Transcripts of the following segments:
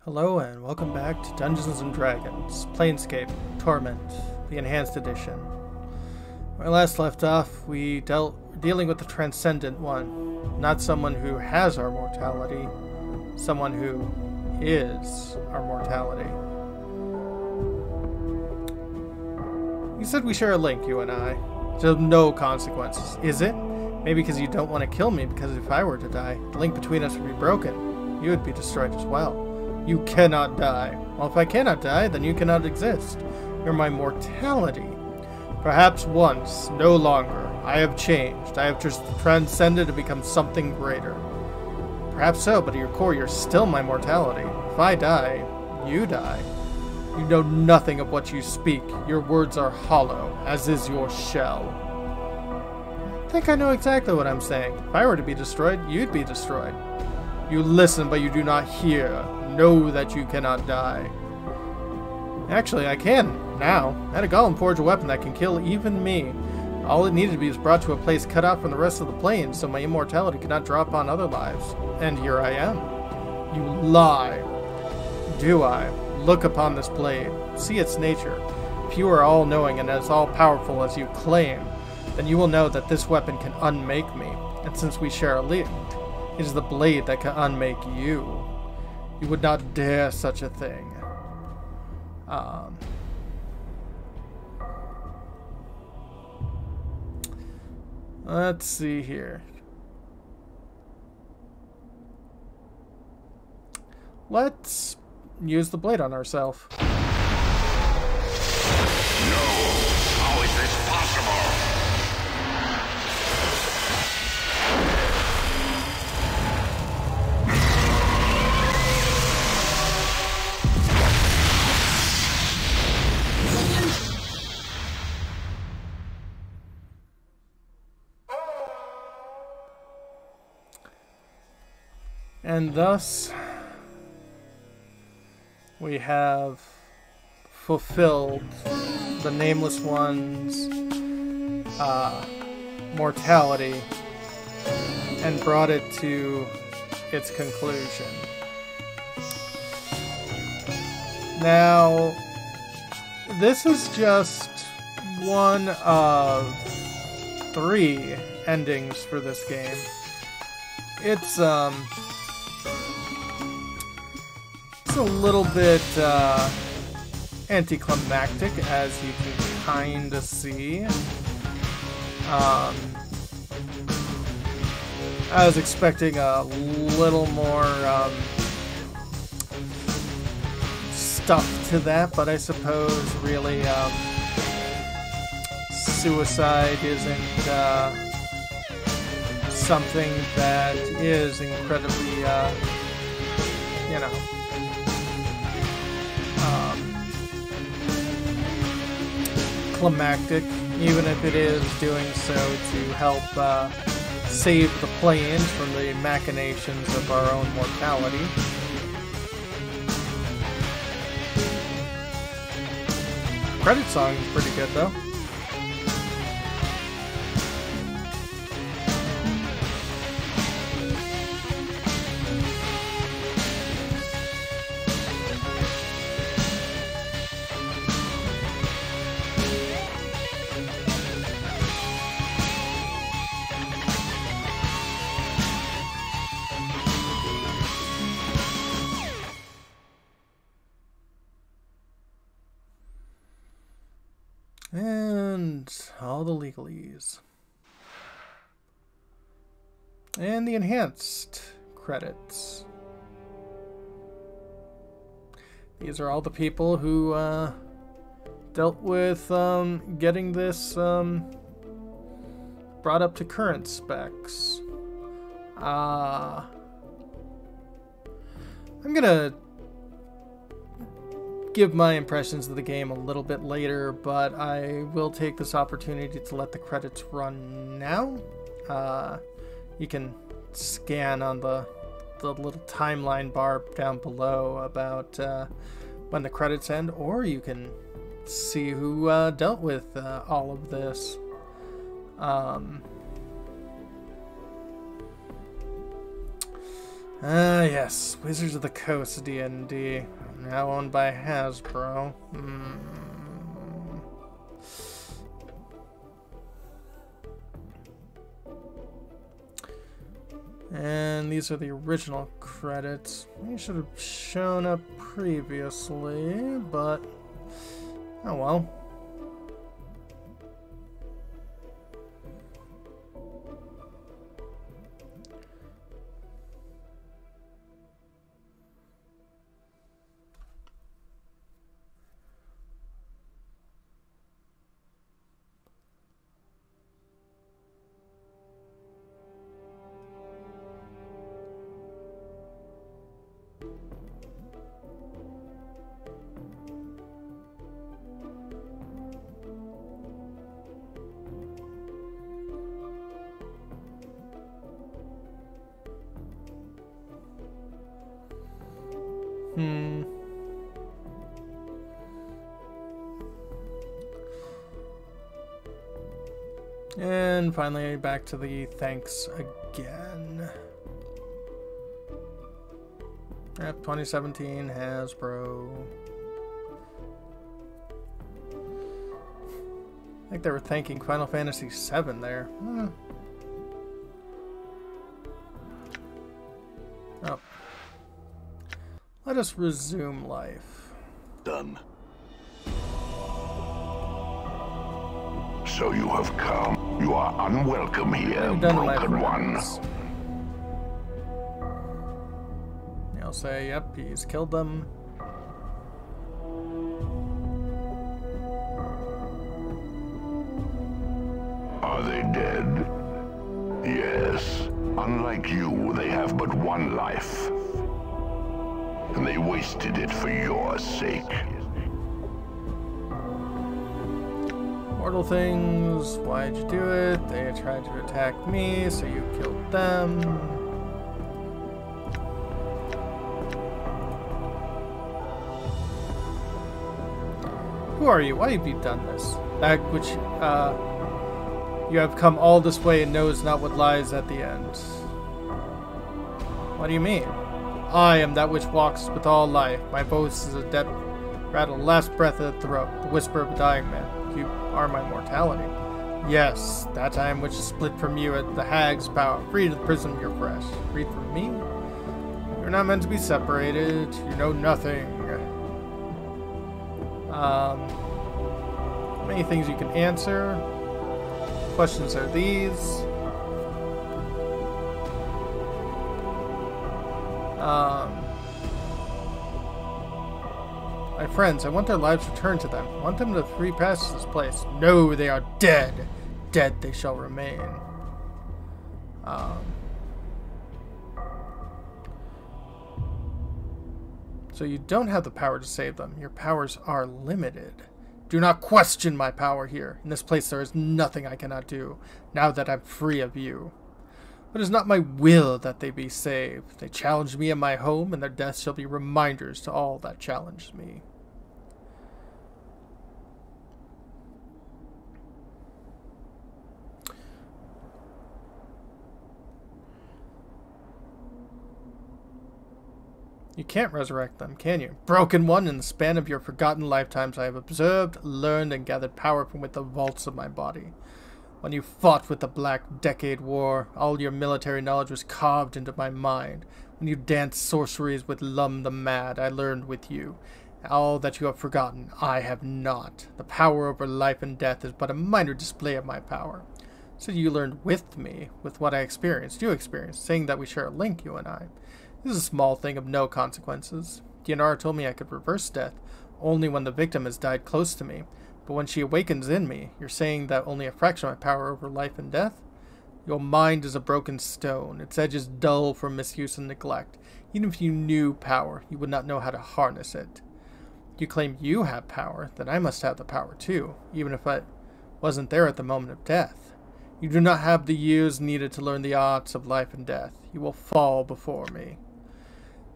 Hello and welcome back to Dungeons & Dragons, Planescape, Torment, the Enhanced Edition. When we last left off, we dealing with the Transcendent one, not someone who has our mortality, someone who is our mortality. You said we share a link, you and I, so no consequences. Is it? Maybe because you don't want to kill me, because if I were to die, the link between us would be broken. You would be destroyed as well. You cannot die. Well, if I cannot die, then you cannot exist. You're my mortality. Perhaps once, no longer. I have changed. I have just transcended to become something greater. Perhaps so, but at your core, you're still my mortality. If I die, you die. You know nothing of what you speak. Your words are hollow, as is your shell. I think I know exactly what I'm saying. If I were to be destroyed, you'd be destroyed. You listen, but you do not hear. Know that you cannot die. Actually, I can, now. I had a golem forge a weapon that can kill even me. All it needed to be was brought to a place cut off from the rest of the plane, so my immortality could not draw upon other lives. And here I am. You lie. Do I? Look upon this blade. See its nature. If you are all-knowing and as all-powerful as you claim, then you will know that this weapon can unmake me. And since we share a link, it is the blade that can unmake you. You would not dare such a thing. Let's see here. Let's use the blade on ourselves. No! How is this possible? And thus, we have fulfilled the Nameless One's mortality and brought it to its conclusion. Now, this is just one of 3 endings for this game. It's a little bit anticlimactic, as you can kind of see. I was expecting a little more stuff to that, but I suppose really suicide isn't something that is incredibly, you know, climactic, even if it is doing so to help save the planes from the machinations of our own mortality. Credit song is pretty good though. And all the legalese. And the enhanced credits. These are all the people who dealt with getting this brought up to current specs. I'm gonna give my impressions of the game a little bit later, but I will take this opportunity to let the credits run now. You can scan on the little timeline bar down below about when the credits end, or you can see who dealt with all of this. Ah, yes. Wizards of the Coast D&D. Now owned by Hasbro. And these are the original credits. They should have shown up previously, but oh well. And finally, back to the thanks again. Yep, 2017 Hasbro. I think they were thanking Final Fantasy VII there. Oh. Let us resume life. Done. So you have come. You are unwelcome here, broken one. I'll say, yep, he's killed them. Are they dead? Yes. Unlike you, they have but one life. And they wasted it for your sake. Mortal things, why'd you do it? They tried to attack me, so you killed them. Who are you? Why have you done this? That which, you have come all this way and knows not what lies at the end. What do you mean? I am that which walks with all life. My voice is a death rattle, last breath of the throat, the whisper of a dying man. You are my mortality. Yes, that I am which is split from you at the hag's power, free to the prison of your flesh. Freed from me? You're not meant to be separated. You know nothing. Many things you can answer. Questions are these. My friends, I want their lives returned to them. I want them to free pass this place. No, they are dead. Dead they shall remain. So you don't have the power to save them. Your powers are limited. Do not question my power here. In this place there is nothing I cannot do, now that I'm free of you. But it is not my will that they be saved. They challenged me in my home, and their deaths shall be reminders to all that challenged me. You can't resurrect them, can you? Broken one, in the span of your forgotten lifetimes I have observed, learned, and gathered power from within the vaults of my body. When you fought with the Black Decade War, all your military knowledge was carved into my mind. When you danced sorceries with Lum the Mad, I learned with you. All that you have forgotten, I have not. The power over life and death is but a minor display of my power. So you learned with me, with what I experienced, you experienced, saying that we share a link, you and I. This is a small thing of no consequences. Dianara told me I could reverse death only when the victim has died close to me. But when she awakens in me, you're saying that only a fraction of my power over life and death? Your mind is a broken stone. Its edge is dull from misuse and neglect. Even if you knew power, you would not know how to harness it. You claim you have power, then I must have the power too, even if I wasn't there at the moment of death. You do not have the years needed to learn the arts of life and death. You will fall before me.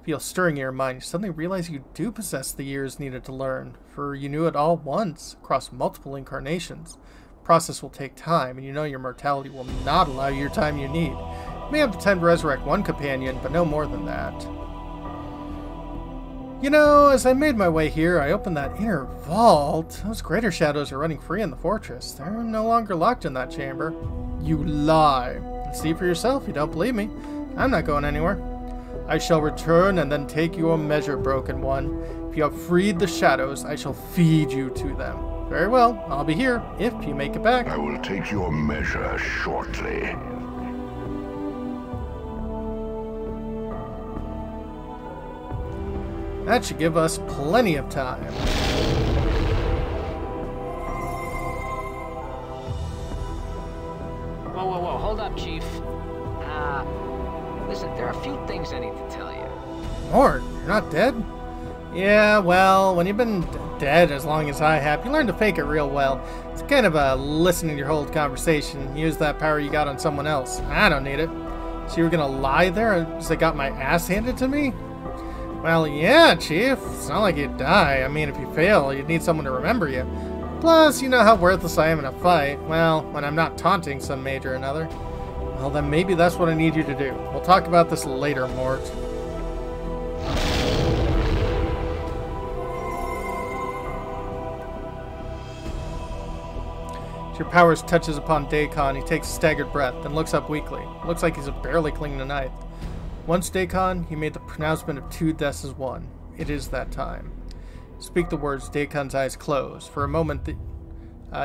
Feel stirring in your mind, you suddenly realize you do possess the years needed to learn, for you knew it all once, across multiple incarnations. The process will take time, and you know your mortality will not allow you your time you need. May have the time to resurrect one companion, but no more than that. You know, as I made my way here, I opened that inner vault. Those greater shadows are running free in the fortress. They're no longer locked in that chamber. You lie. See for yourself. You don't believe me. I'm not going anywhere. I shall return and then take your measure, Broken One. If you have freed the shadows, I shall feed you to them. Very well. I'll be here if you make it back. I will take your measure shortly. That should give us plenty of time. Whoa, hold up, Chief. Listen, there are a few things I need to tell you. Lord, you're not dead? Yeah, well, when you've been dead as long as I have, you learn to fake it real well. It's kind of a listen to your whole conversation. Use that power you got on someone else. I don't need it. So you were gonna lie there as I got my ass handed to me? Well, yeah, Chief. It's not like you'd die. I mean, if you fail, you'd need someone to remember you. Plus, you know how worthless I am in a fight. Well, when I'm not taunting some mage or another. Well, then maybe that's what I need you to do. We'll talk about this later, Mort. As your powers touches upon Daikon, he takes a staggered breath, then looks up weakly. Looks like he's barely clinging to knife. Once Daikon, he made the pronouncement of 2 deaths as 1. It is that time. Speak the words, Daikon's eyes close. For a moment,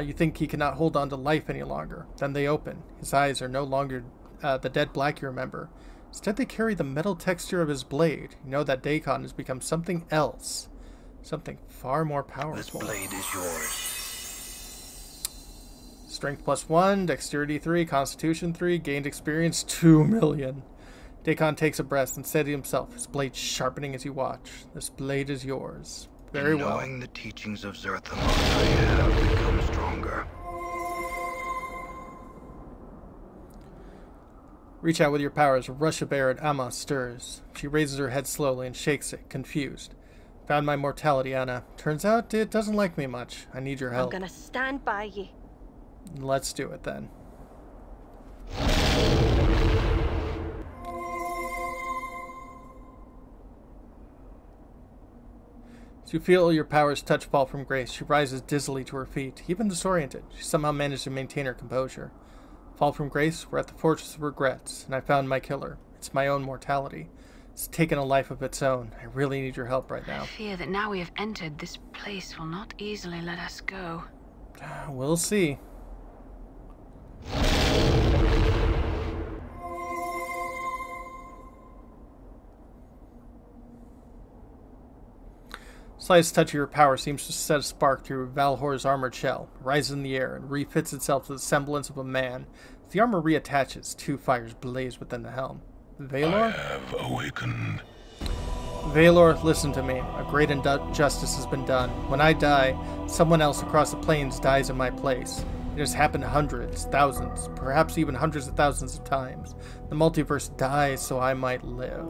you think he cannot hold on to life any longer. Then they open. His eyes are no longer the dead black you remember. Instead, they carry the metal texture of his blade. You know that Daikon has become something else. Something far more powerful. This blade is yours. Strength +1, Dexterity 3, Constitution 3, gained experience 2 million. Daikon takes a breath and steadies himself, his blade sharpening as you watch. This blade is yours. Very well. Knowing the teachings of Zerthamon, I have become stronger. Reach out with your powers. A rush of air at Amma stirs. She raises her head slowly and shakes it, confused. Found my mortality, Anna. Turns out it doesn't like me much. I need your help. I'm gonna stand by you. Let's do it then. As you feel your powers touch fall from grace, she rises dizzily to her feet. Even disoriented, she somehow managed to maintain her composure. Fall from grace, we're at the Fortress of Regrets, and I found my killer. It's my own mortality. It's taken a life of its own. I really need your help right now. I fear that now we have entered, this place will not easily let us go. We'll see. Slightest touch of your power seems to set a spark through Valhor's armored shell, rises in the air, and refits itself to the semblance of a man. As the armor reattaches, 2 fires blaze within the helm. Valor? I have awakened. Valor, listen to me. A great injustice has been done. When I die, someone else across the plains dies in my place. It has happened hundreds, thousands, perhaps even hundreds of thousands of times. The multiverse dies so I might live.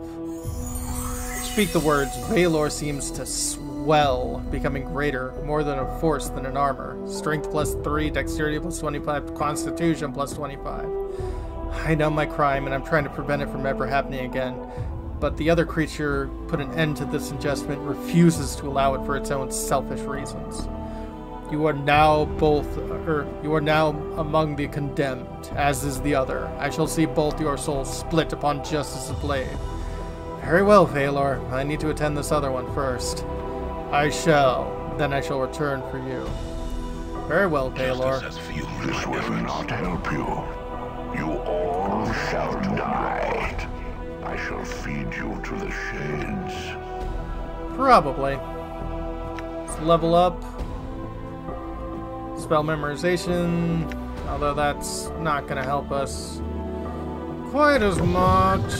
Speak the words. Valor seems to swell, becoming greater, more than a force than an armor. Strength +3, Dexterity +25, Constitution +25. I know my crime, and I'm trying to prevent it from ever happening again. But the other creature put an end to this adjustment, refuses to allow it for its own selfish reasons. You are now among the condemned, as is the other. I shall see both your souls split upon Justice's blade. Very well, Valor. I need to attend this other one first. I shall. Then I shall return for you. Very well, Valor. This will not help you. You all shall die. I shall feed you to the shades. Probably. Let's level up. Spell memorization. Although that's not going to help us quite as much.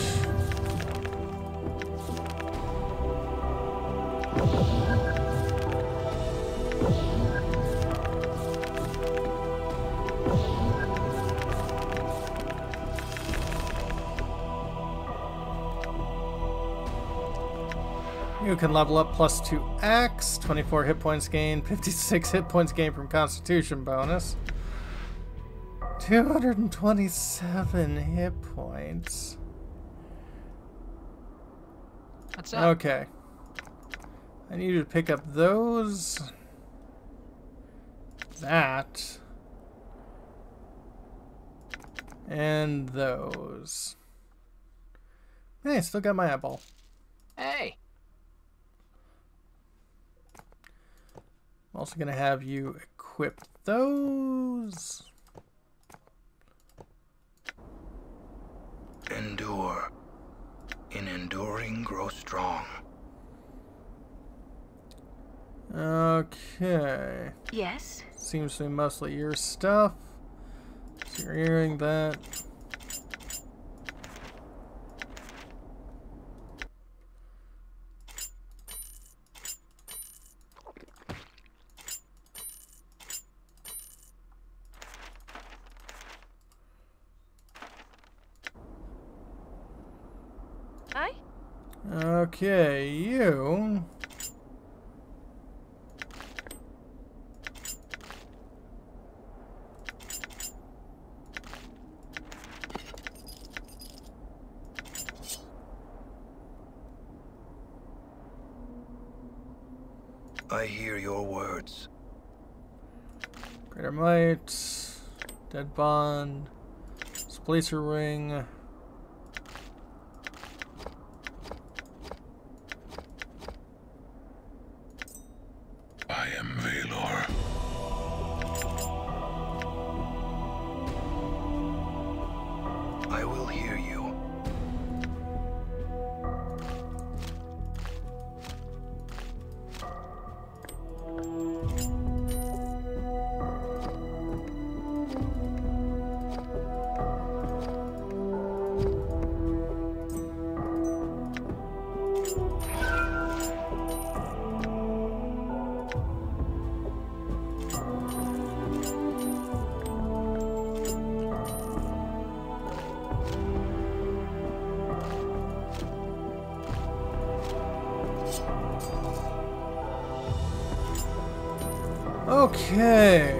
You can level up +2 Axe, 24 hit points gained, 56 hit points gained from Constitution bonus. 227 hit points. What's up? Okay. I need you to pick up those. That. And those. Hey, still got my eyeball. Hey. I'm also going to have you equip those. Endure. In enduring, grow strong. Okay. Yes? Seems to be mostly your stuff. So you're hearing that. Aye? Okay, you. I hear your words. Greater Might. Dead Bond. Splacer Ring. I am Valor. I will hear you. Okay.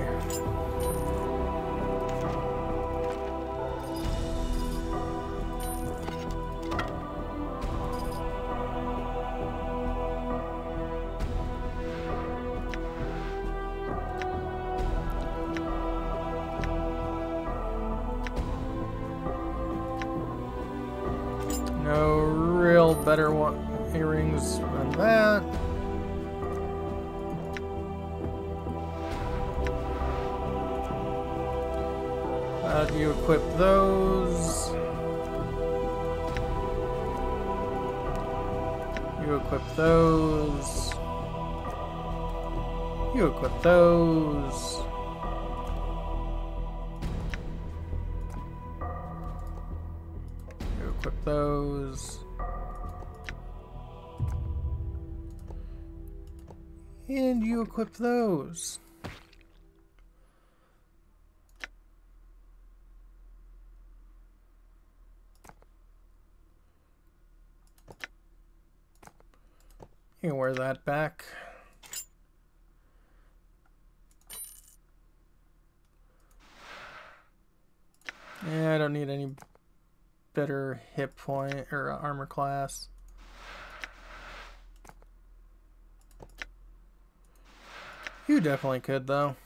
No real better one earrings than that. How do you equip those? You equip those. You equip those. You equip those. And you equip those. You can wear that back. Yeah, I don't need any better hit point or armor class. You definitely could though.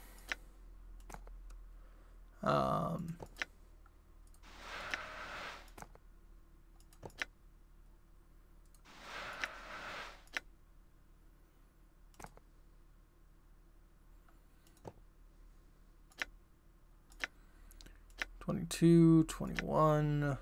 $22, $21.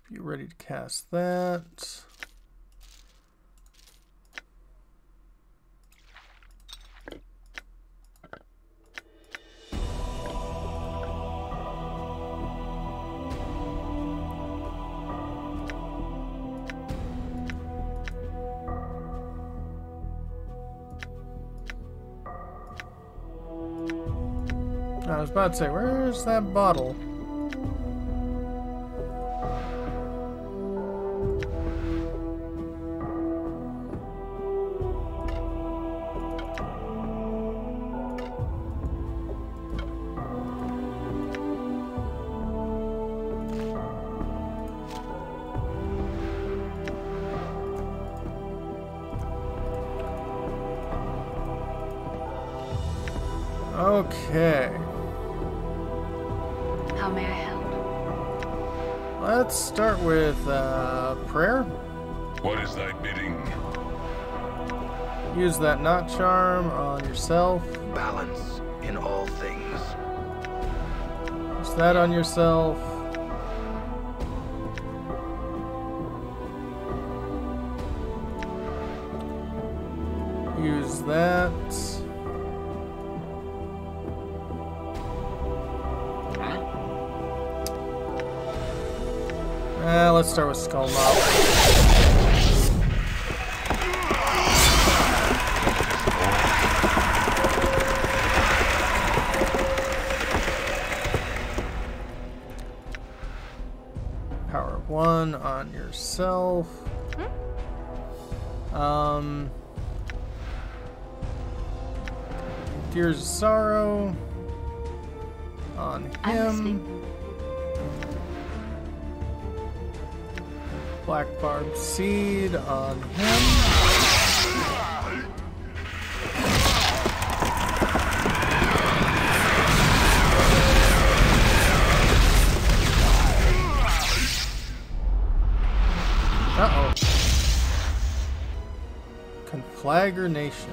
You ready to cast that? I was about to say, where's that bottle? Okay. How may I help? Let's start with prayer. What is thy bidding? Use that knot charm on yourself. Balance in all things. Use that on yourself. Use that. Let's start with Skull Mob. Power of 1 on yourself. Tears of Sorrow on I'm him. listening. Black Barb Seed on him. Uh-oh. Conflagration.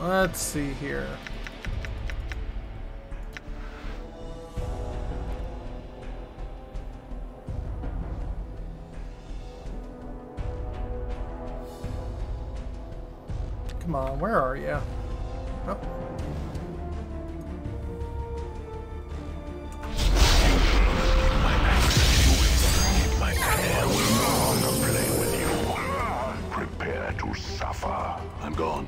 Let's see here. Come on, where are you? Oh. I will no longer play with you. Prepare to suffer. I'm gone.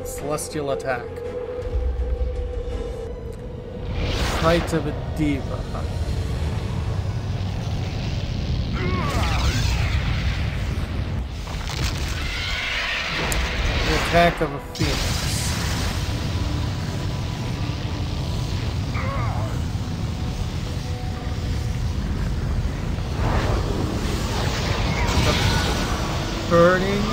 Celestial attack. Height of a diva. The attack of a phoenix. The burning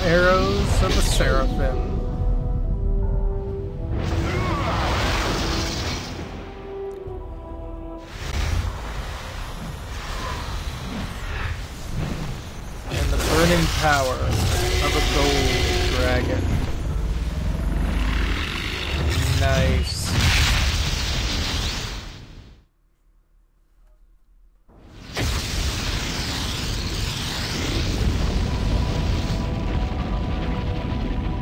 arrows of a seraphim. And the burning power of a gold dragon. Nice.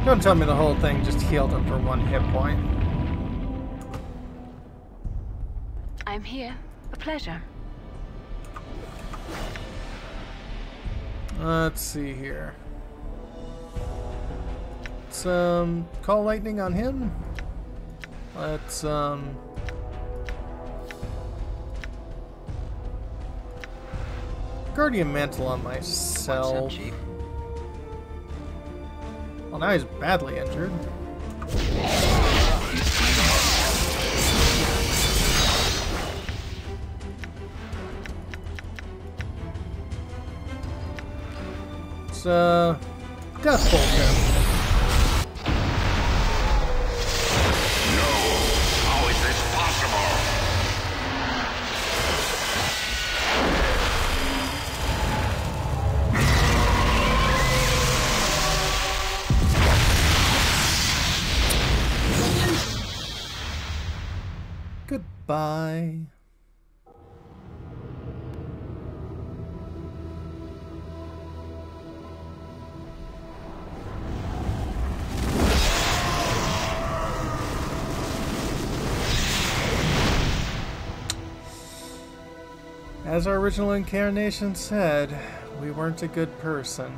Don't tell me the whole thing just healed him for 1 hit point. I'm here. A pleasure. Let's see here. Let's call lightning on him. Let's Guardian Mantle on myself. What's up, Chief? Well, now he's badly injured. It's Death Bolt him. No! How is this possible? Goodbye. As our original incarnation said, we weren't a good person.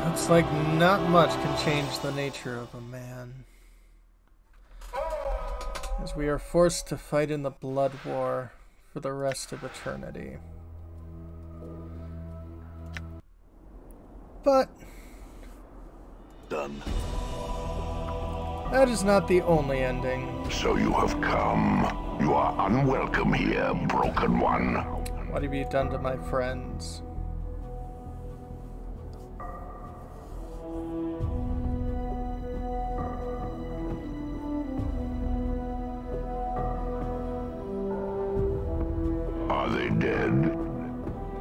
Looks like not much can change the nature of a man, as we are forced to fight in the blood war for the rest of eternity. But Done. that is not the only ending. So you have come. You are unwelcome here, Broken One. What have you done to my friends? Are they dead?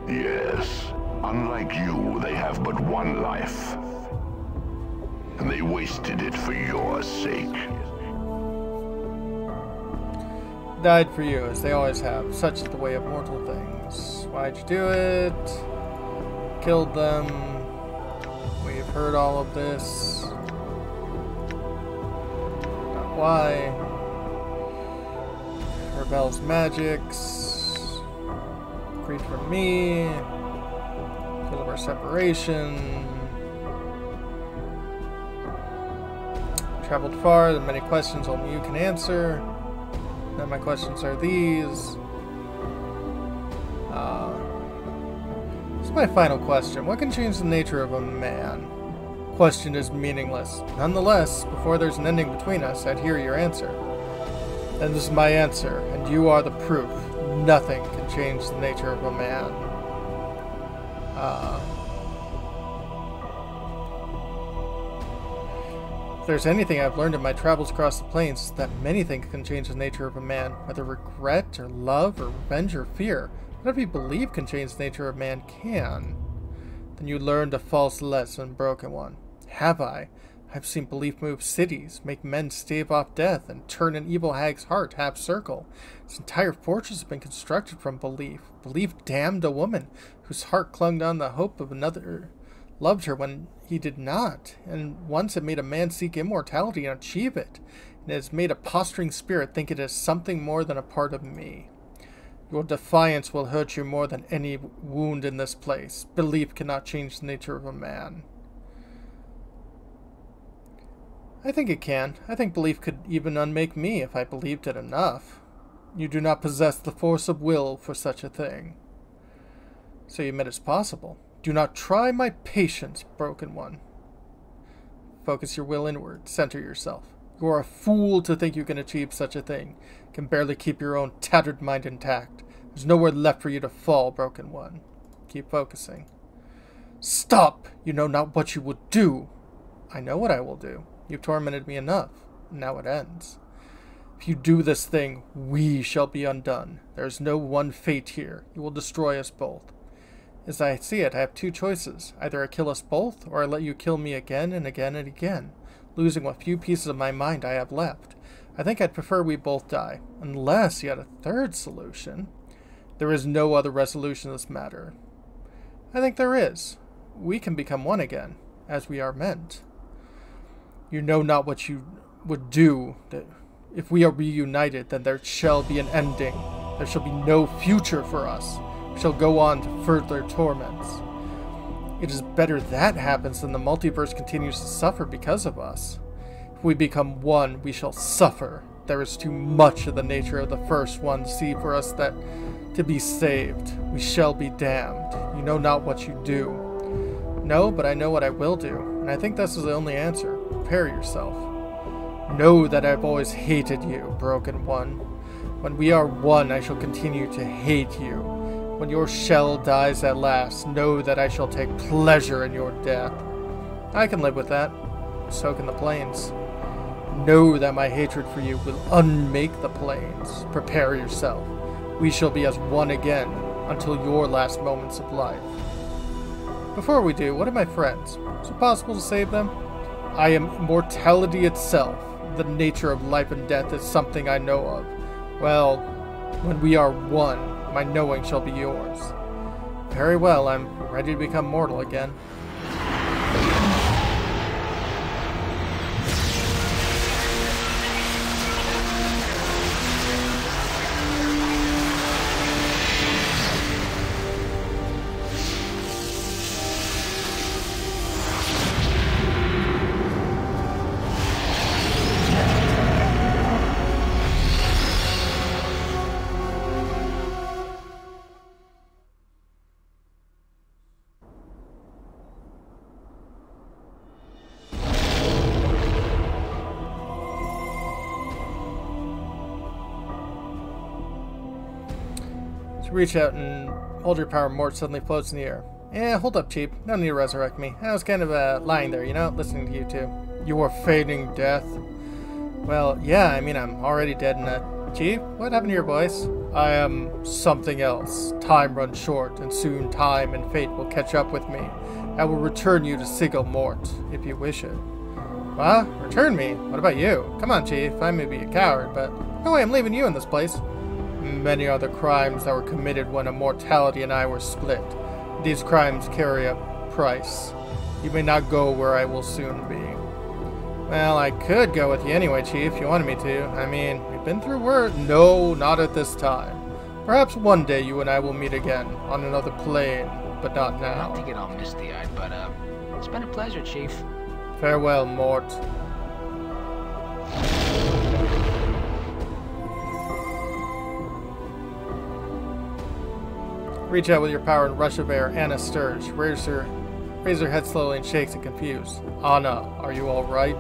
Yes. Unlike you, they have but one life. And they wasted it for your sake. Died for you, as they always have. Such is the way of mortal things. Why'd you do it? Killed them. We've heard all of this. Not why. Rebel's magics. Creed for me. Because of our separation. Traveled far, there are many questions only you can answer. Now my questions are these. This is my final question. What can change the nature of a man? Question is meaningless. Nonetheless, before there's an ending between us, I'd hear your answer. And this is my answer, and you are the proof. Nothing can change the nature of a man. If there's anything I've learned in my travels across the plains, it's that many things can change the nature of a man, whether regret or love or revenge or fear. Whatever you believe can change the nature of a man can. Then you learned a false lesson, Broken One. Have I? I've seen belief move cities, make men stave off death, and turn an evil hag's heart half-circle. This entire fortress has been constructed from belief. Belief damned a woman whose heart clung on the hope of another, loved her when he did not, and once it made a man seek immortality and achieve it, and it has made a posturing spirit think it is something more than a part of me. Your defiance will hurt you more than any wound in this place. Belief cannot change the nature of a man. I think it can. I think belief could even unmake me if I believed it enough. You do not possess the force of will for such a thing. So you admit it's possible. Do not try my patience, Broken One. Focus your will inward. Center yourself. You are a fool to think you can achieve such a thing. You can barely keep your own tattered mind intact. There's nowhere left for you to fall, Broken One. Keep focusing. Stop! You know not what you will do. I know what I will do. You've tormented me enough. Now it ends. If you do this thing, we shall be undone. There is no one fate here. You will destroy us both. As I see it, I have two choices. Either I kill us both, or I let you kill me again and again and again, losing what few pieces of my mind I have left. I think I'd prefer we both die, unless you had a third solution. There is no other resolution to this matter. I think there is. We can become one again, as we are meant. You know not what you would do. That if we are reunited, then there shall be an ending. There shall be no future for us. We shall go on to further torments. It is better that happens than the multiverse continues to suffer because of us. If we become one, we shall suffer. There is too much of the nature of the first one to see for us that to be saved. We shall be damned. You know not what you do. No, but I know what I will do, and I think this is the only answer. Prepare yourself. Know that I've always hated you, Broken One. When we are one, I shall continue to hate you. When your shell dies at last, know that I shall take pleasure in your death. I can live with that. So can the planes. Know that my hatred for you will unmake the planes. Prepare yourself. We shall be as one again until your last moments of life. Before we do, what are my friends? Is it possible to save them? I am immortality itself. The nature of life and death is something I know of. Well, when we are one, my knowing shall be yours. Very well, I'm ready to become mortal again. Reach out and hold your power. Mort suddenly floats in the air. Yeah, hold up, Chief. No need to resurrect me. I was kind of lying there, you know, listening to you two. You are feigning death. Well, yeah, I mean, I'm already dead in Chief, what happened to your voice? I am something else. Time runs short, and soon time and fate will catch up with me. I will return you to Sigil Mort, if you wish it. What? Return me? What about you? Come on, Chief. I may be a coward, but no way I'm leaving you in this place. Many are the crimes that were committed when immortality and I were split. These crimes carry a price. You may not go where I will soon be. Well, I could go with you anyway, Chief, if you wanted me to. I mean, we've been through worse. No, not at this time. Perhaps one day you and I will meet again, on another plane, but not now. Not to get all misty-eyed, but, it's been a pleasure, Chief. Farewell, Mort. Reach out with your power and rush of air. Anna stirs. Raise her head slowly and shakes it confused. Anna, are you all right?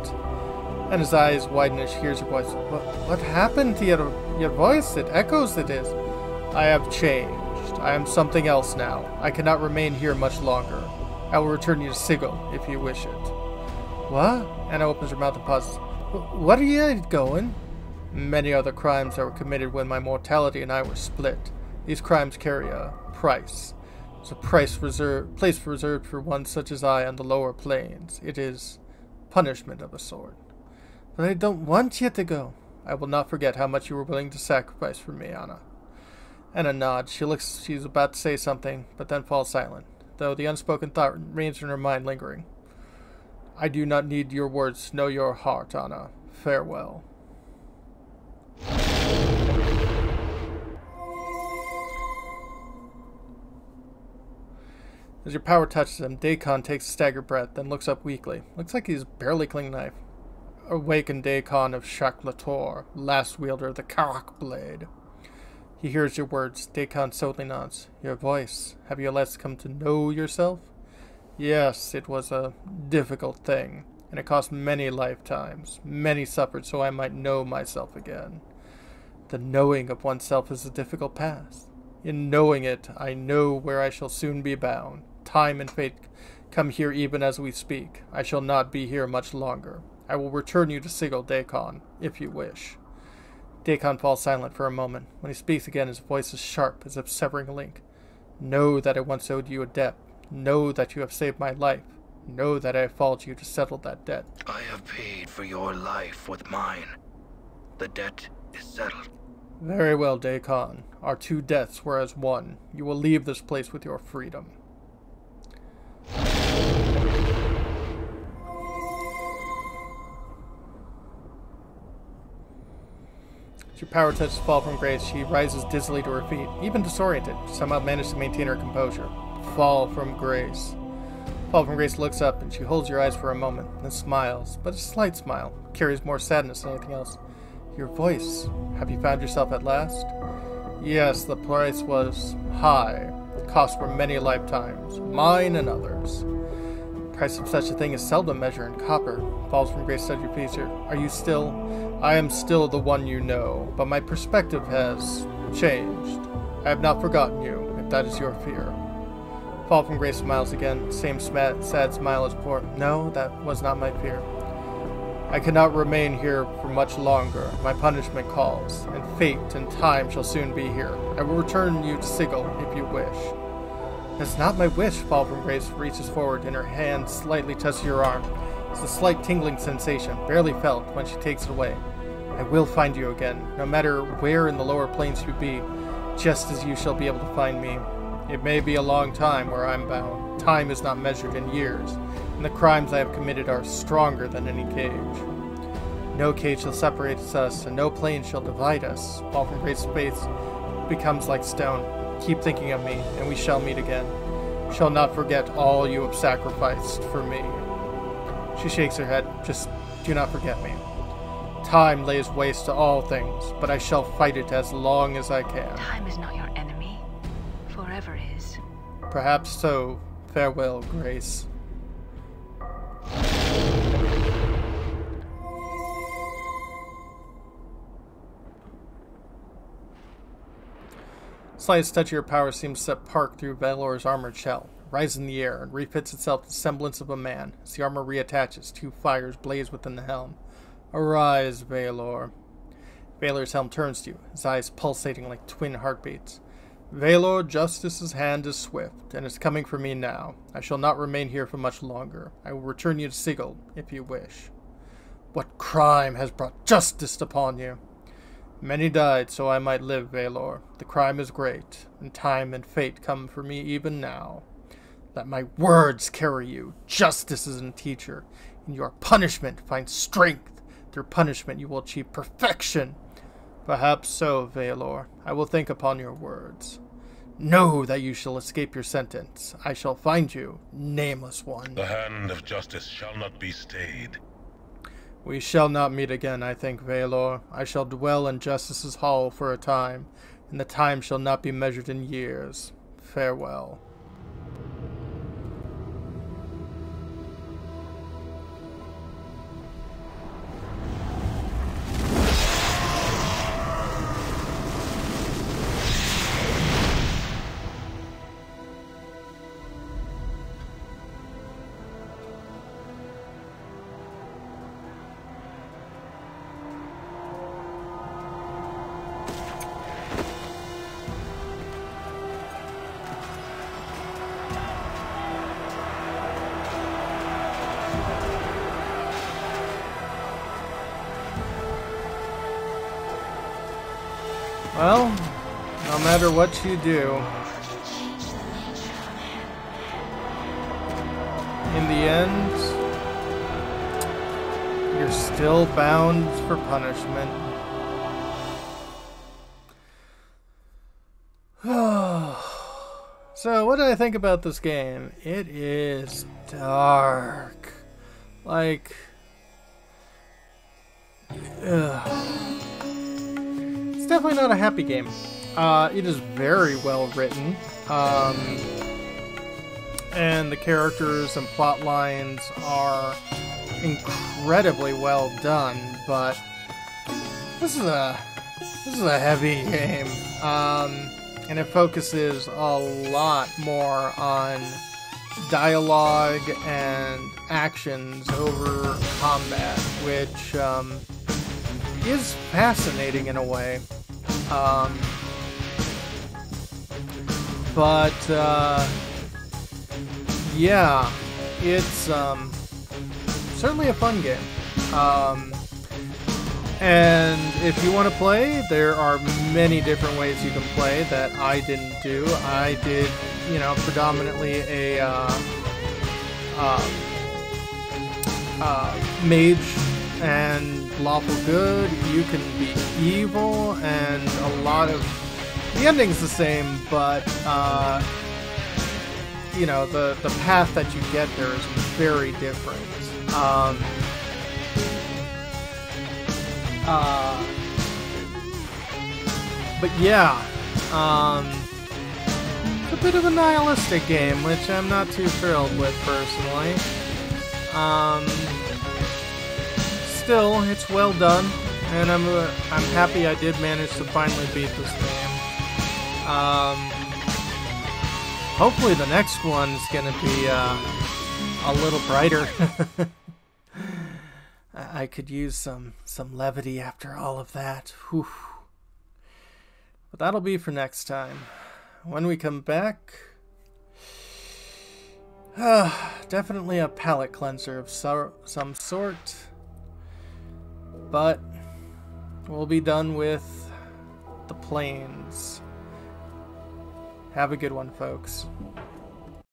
Anna's eyes widen as she hears her voice. What happened to your voice? It echoes, it is. I have changed. I am something else now. I cannot remain here much longer. I will return you to Sigil, if you wish it. What? Anna opens her mouth and pauses. What are you going? Many are the crimes that were committed when my mortality and I were split. These crimes carry a price. It's a place reserved for one such as I on the lower planes. It is punishment of a sort. But I don't want you to go. I will not forget how much you were willing to sacrifice for me, Anna. Anna nods. She's about to say something, but then falls silent, though the unspoken thought remains in her mind lingering. I do not need your words to know your heart, Anna. Farewell. As your power touches him, Daikon takes a staggered breath, then looks up weakly. Looks like he's barely clinging knife. Awaken Daikon of Shaklator, last wielder of the Karak blade. He hears your words. Daikon solely nods. Your voice. Have you at last come to know yourself? Yes, it was a difficult thing, and it cost many lifetimes. Many suffered so I might know myself again. The knowing of oneself is a difficult path. In knowing it, I know where I shall soon be bound. Time and fate come here even as we speak. I shall not be here much longer. I will return you to Sigil, Daikon, if you wish. Daikon falls silent for a moment. When he speaks again, his voice is sharp, as if severing a link. Know that I once owed you a debt. Know that you have saved my life. Know that I have followed you to settle that debt. I have paid for your life with mine. The debt is settled. Very well, Daikon. Our two deaths were as one. You will leave this place with your freedom. As your power touches Fall from Grace, she rises dizzily to her feet, even disoriented. She somehow managed to maintain her composure. Fall from Grace. Fall from Grace looks up, and she holds your eyes for a moment, then smiles, but a slight smile. Carries more sadness than anything else. Your voice. Have you found yourself at last? Yes, the price was high. The costs were many lifetimes, mine and others. Price of such a thing is seldom measured in copper. Falls from grace said your feature. Are you still? I am still the one you know, but my perspective has changed. I have not forgotten you, if that is your fear. Fall from grace smiles again, same sad smile as before. No, that was not my fear. I cannot remain here for much longer. My punishment calls, and fate and time shall soon be here. I will return you to Sigil, if you wish. It's not my wish, Fall from Grace reaches forward, and her hand slightly touches your arm. It's a slight tingling sensation, barely felt, when she takes it away. I will find you again, no matter where in the lower planes you be, just as you shall be able to find me. It may be a long time where I'm bound. Time is not measured in years, and the crimes I have committed are stronger than any cage. No cage shall separate us, and no plane shall divide us. Fall from Grace's face becomes like stone. Keep thinking of me, and we shall meet again. Shall not forget all you have sacrificed for me. She shakes her head. Just do not forget me. Time lays waste to all things, but I shall fight it as long as I can. Time is not your enemy. Forever is. Perhaps so. Farewell, Grace. Slightest touch of your power seems to set Park through Valor's armored shell, rises in the air, and refits itself to the semblance of a man. As the armor reattaches, two fires blaze within the helm. Arise, Valor. Valor's helm turns to you, his eyes pulsating like twin heartbeats. Valor, Justice's hand is swift, and is coming for me now. I shall not remain here for much longer. I will return you to Sigil, if you wish. What crime has brought justice upon you? Many died so I might live, Valor. The crime is great, and time and fate come for me even now. Let my words carry you. Justice is a teacher. In your punishment, find strength. Through punishment, you will achieve perfection. Perhaps so, Valor. I will think upon your words. Know that you shall escape your sentence. I shall find you, nameless one. The hand of justice shall not be stayed. We shall not meet again, I think, Valor. I shall dwell in Justice's hall for a time, and the time shall not be measured in years. Farewell. Well, no matter what you do, in the end, you're still bound for punishment. So, what do I think about this game? It is dark. Like, it's definitely not a happy game. It is very well written. And the characters and plot lines are incredibly well done, but this is a heavy game. And it focuses a lot more on dialogue and actions over combat, which is fascinating in a way. Yeah, it's certainly a fun game. And if you want to play, there are many different ways you can play that I didn't do. I did, predominantly a mage and lawful good. You can be evil, and a lot of the ending's the same, but the path that you get there is very different. But yeah, it's a bit of a nihilistic game, which I'm not too thrilled with personally. Still, it's well done, and I'm happy I did manage to finally beat this game. Hopefully the next one's gonna be a little brighter. I could use some levity after all of that. Whew. But that'll be for next time. When we come back, definitely a palate cleanser of some sort. But we'll be done with the plains. Have a good one, folks.